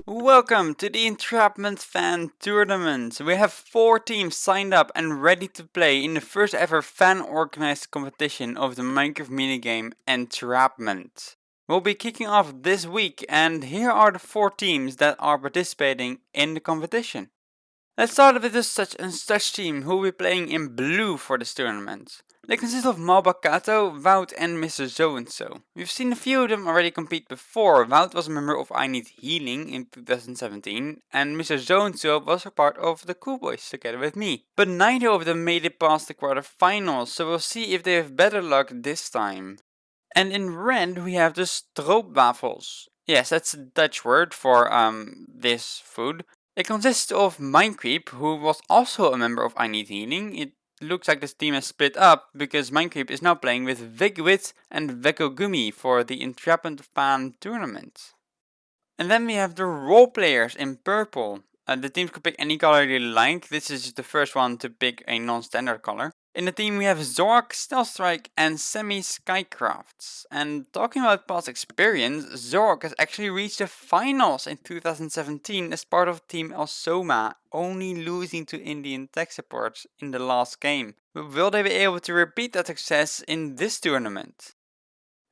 Welcome to the Entrapment Fan Tournament. We have 4 teams signed up and ready to play in the first ever fan-organized competition of the Minecraft minigame Entrapment. We'll be kicking off this week, and here are the 4 teams that are participating in the competition. Let's start with the Such and Such team, who will be playing in blue for this tournament. They consist of MalbaCato, Wout and Mr. So-and-so. We've seen a few of them already compete before. Wout was a member of I Need Healing in 2017, and Mr. So-and-so was a part of the Cool Boys together with me. But neither of them made it past the quarterfinals, so we'll see if they have better luck this time. And in red we have the stroopwafels. Yes, that's a Dutch word for this food. It consists of MineCrp, who was also a member of I Need Healing. It looks like this team has split up because MineCrp is now playing with vegguid and veghelgumi for the Entrapment Fan Tournament. And then we have the role players in purple. The teams could pick any color they like. This is the first one to pick a non-standard color. In the team we have Zorok, StealthStrike and SammySkycrafts. And talking about past experience, Zorok has actually reached the finals in 2017 as part of Team El Soma, only losing to Indian tech supports in the last game. But will they be able to repeat that success in this tournament?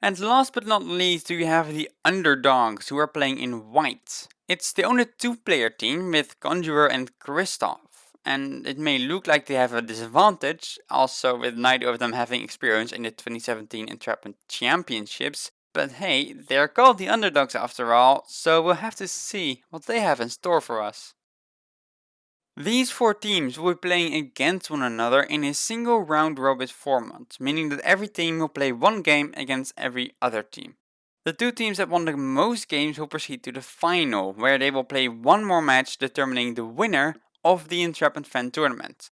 And last but not least we have the underdogs, who are playing in white. It's the only 2-player team with Conjurer and Kristoff. And it may look like they have a disadvantage, also with neither of them having experience in the 2017 Entrapment Championships. But hey, they're called the underdogs after all, so we'll have to see what they have in store for us. These 4 teams will be playing against one another in a single round robin format, meaning that every team will play 1 game against every other team. The 2 teams that won the most games will proceed to the final, where they will play 1 more match determining the winner of the Entrapment Fan Tournament.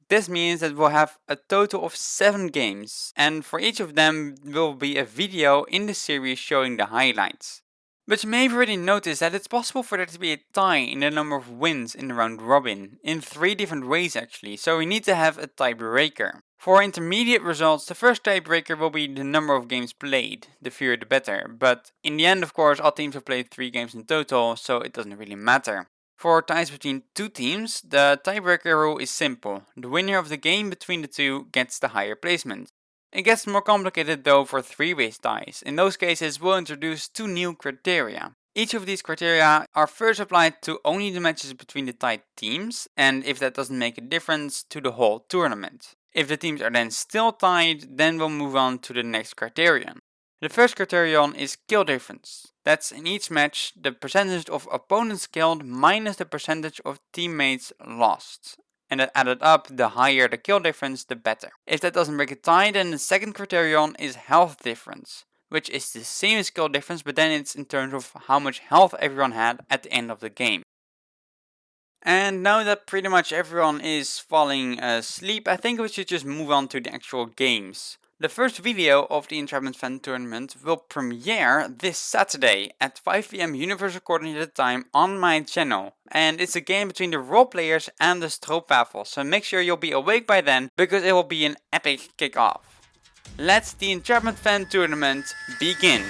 This means that we'll have a total of 7 games, and for each of them will be a video in the series showing the highlights. But you may have already noticed that it's possible for there to be a tie in the number of wins in the round robin, in 3 different ways actually, so we need to have a tiebreaker. For intermediate results, the first tiebreaker will be the number of games played, the fewer the better, but in the end of course all teams have played 3 games in total, so it doesn't really matter. For ties between 2 teams, the tiebreaker rule is simple. The winner of the game between the 2 gets the higher placement. It gets more complicated though for 3-way ties. In those cases we'll introduce 2 new criteria. Each of these criteria are first applied to only the matches between the tied teams, and if that doesn't make a difference, to the whole tournament. If the teams are then still tied, then we'll move on to the next criterion. The first criterion is kill difference. That's in each match the percentage of opponents killed minus the percentage of teammates lost. And that added up, the higher the kill difference, the better. If that doesn't break a tie, then the second criterion is health difference, which is the same as kill difference, but then it's in terms of how much health everyone had at the end of the game. And now that pretty much everyone is falling asleep, I think we should just move on to the actual games. The first video of the Entrapment Fan Tournament will premiere this Saturday at 5 PM Universal Coordinated Time on my channel. And it's a game between the role players and the stroopwafels, so make sure you'll be awake by then because it will be an epic kickoff. Let the Entrapment Fan Tournament begin!